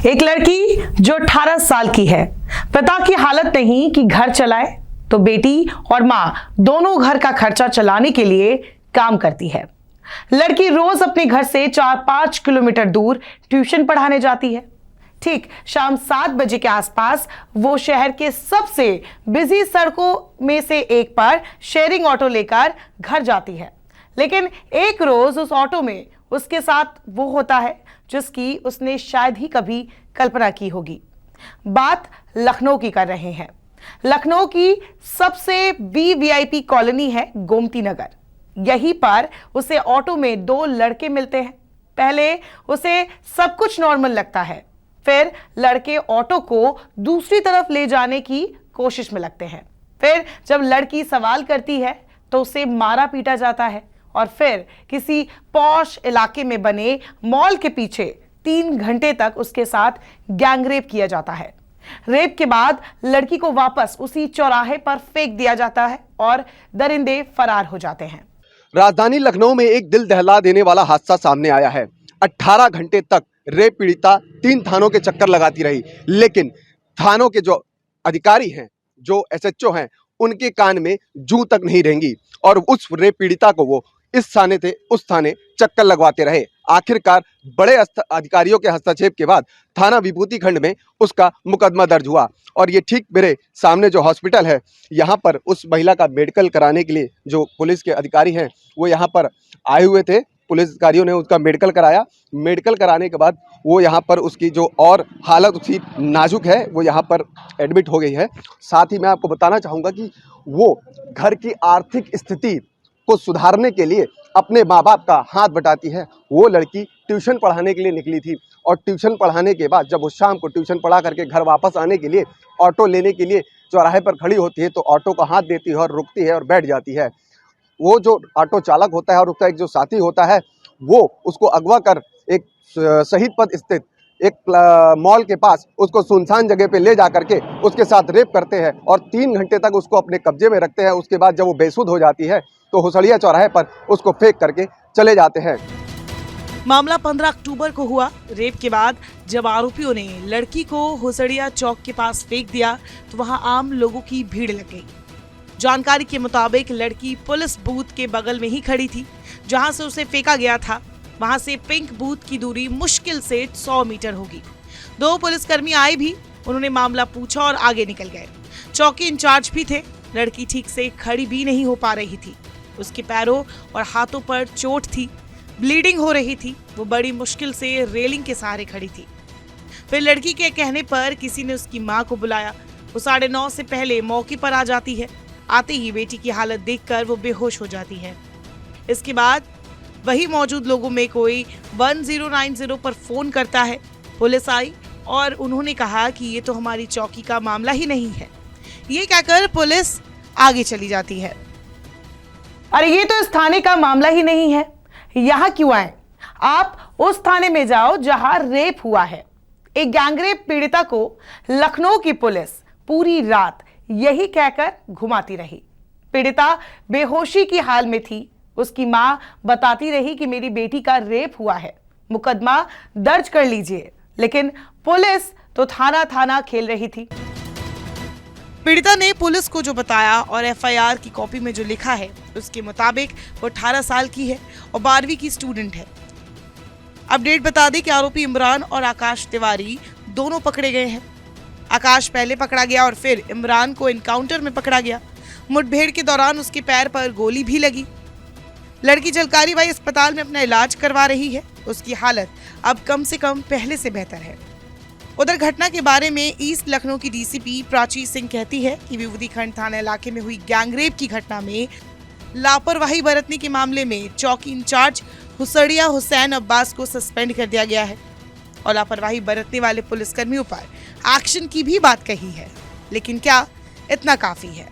एक लड़की जो 18 साल की है, पिता की हालत नहीं कि घर चलाए तो बेटी और मां दोनों घर का खर्चा चलाने के लिए काम करती है। लड़की रोज अपने घर से 4-5 किलोमीटर दूर ट्यूशन पढ़ाने जाती है। ठीक शाम 7 बजे के आसपास वो शहर के सबसे बिजी सड़कों में से एक पर शेयरिंग ऑटो लेकर घर जाती है। लेकिन एक रोज उस ऑटो में उसके साथ वो होता है जिसकी उसने शायद ही कभी कल्पना की होगी। बात लखनऊ की कर रहे हैं। लखनऊ की सबसे वीआईपी कॉलोनी है गोमती नगर। यहीं पर उसे ऑटो में 2 लड़के मिलते हैं। पहले उसे सब कुछ नॉर्मल लगता है, फिर लड़के ऑटो को दूसरी तरफ ले जाने की कोशिश में लगते हैं। फिर जब लड़की सवाल करती है तो उसे मारा पीटा जाता है और फिर किसी पॉश इलाके में बने मॉल के पीछे 3 घंटे तक उसके साथ गैंगरेप किया जाता है। रेप के बाद लड़की को वापस उसी चौराहे पर फेंक दिया जाता है और दरिंदे फरार हो जाते हैं। राजधानी लखनऊ में एक दिल दहला देने वाला हादसा सामने आया है। 18 घंटे तक रेप पीड़िता 3 थानों के चक्कर लगाती रही, लेकिन थानों के जो अधिकारी हैं, जो एसएचओ हैं, उनके कान में जूं तक नहीं रेंगी और उस रेप पीड़िता को वो इस थाने से उस थाने चक्कर लगवाते रहे। आखिरकार बड़े अधिकारियों के हस्तक्षेप के बाद थाना विभूति खंड में उसका मुकदमा दर्ज हुआ और ये ठीक मेरे सामने जो हॉस्पिटल है, यहाँ पर उस महिला का मेडिकल कराने के लिए जो पुलिस के अधिकारी हैं वो यहाँ पर आए हुए थे। पुलिस अधिकारियों ने उसका मेडिकल कराया। मेडिकल कराने के बाद वो यहाँ पर उसकी जो और हालत उसकी नाजुक है, वो यहाँ पर एडमिट हो गई है। साथ ही मैं आपको बताना चाहूँगा कि वो घर की आर्थिक स्थिति को सुधारने के लिए अपने माँ बाप का हाथ बटाती है। वो लड़की ट्यूशन पढ़ाने के लिए निकली थी और ट्यूशन पढ़ाने के बाद जब वो शाम को ट्यूशन पढ़ा करके घर वापस आने के लिए ऑटो लेने के लिए चौराहे पर खड़ी होती है तो ऑटो का हाथ देती है और रुकती है और बैठ जाती है। वो जो ऑटो चालक होता है और उसका एक जो साथी होता है, वो उसको अगवा कर एक शहीद पथ स्थित एक मॉल के पास उसको सुनसान जगह पे ले जा करके उसके साथ रेप करते हैं और 3 घंटे तक उसको अपने कब्जे में रखते हैं। उसके बाद जब वो बेसुध हो जाती है तो हुसड़िया चौराहे पर उसको फेंक करके चले जाते हैं। मामला 15 अक्टूबर को हुआ। रेप के बाद जब आरोपियों ने लड़की को हुसड़िया चौक के पास फेंक दिया तो वहां आम लोगों की भीड़ लग गई। जानकारी के मुताबिक लड़की पुलिस बूथ के बगल में ही खड़ी थी जहां से उसे फेंका गया था। वहां से पिंक बूथ की दूरी मुश्किल से 100 मीटर होगी। 2 पुलिसकर्मी आए भी, उन्होंने मामला पूछा और आगे निकल गए। चौकी इंचार्ज भी थे। लड़की ठीक से खड़ी भी नहीं हो पा रही थी। उसके पैरों और हाथों पर चोट थी, ब्लीडिंग हो रही थी। वो बड़ी मुश्किल से रेलिंग के सहारे खड़ी थी। फिर लड़की के कहने पर किसी ने उसकी मां को बुलाया। वो 9:30 से पहले मौके पर आ जाती है। आते ही बेटी की हालत देखकर वो बेहोश हो जाती है। इसके बाद वही मौजूद लोगों में कोई 1090 पर फोन करता है। पुलिस आई और उन्होंने कहा कि ये तो हमारी चौकी का मामला ही नहीं है। ये कहकर पुलिस आगे चली जाती है। अरे ये तो इस थाने का मामला ही नहीं है, यहाँ क्यों आए? आप उस थाने में जाओ जहां रेप हुआ है। एक गैंगरेप पीड़िता को लखनऊ की पुलिस पूरी रात यही कहकर घुमाती रही। पीड़िता बेहोशी की हाल में थी। उसकी मां बताती रही कि मेरी बेटी का रेप हुआ है, मुकदमा दर्ज कर लीजिए। लेकिन पुलिस तो थाना खेल रही थी। पीड़िता ने पुलिस को जो बताया और एफआईआर की कॉपी में जो लिखा है उसके मुताबिक वो 18 साल की है और 12वीं की स्टूडेंट है। अपडेट बता दें कि आरोपी इमरान और आकाश तिवारी दोनों पकड़े गए हैं। आकाश पहले पकड़ा गया और फिर इमरान को एनकाउंटर में पकड़ा गया। मुठभेड़ के दौरान उसके पैर पर गोली भी लगी। लड़की जलकारी बाई अस्पताल में अपना इलाज करवा रही है। उसकी हालत अब कम से कम पहले से बेहतर है। उधर घटना के बारे में ईस्ट लखनऊ की डीसीपी प्राची सिंह कहती है कि विभूति खंड थाना इलाके में हुई गैंगरेप की घटना में लापरवाही बरतने के मामले में चौकी इंचार्ज हुसड़िया हुसैन अब्बास को सस्पेंड कर दिया गया है और लापरवाही बरतने वाले पुलिसकर्मियों पर एक्शन की भी बात कही है। लेकिन क्या इतना काफी है?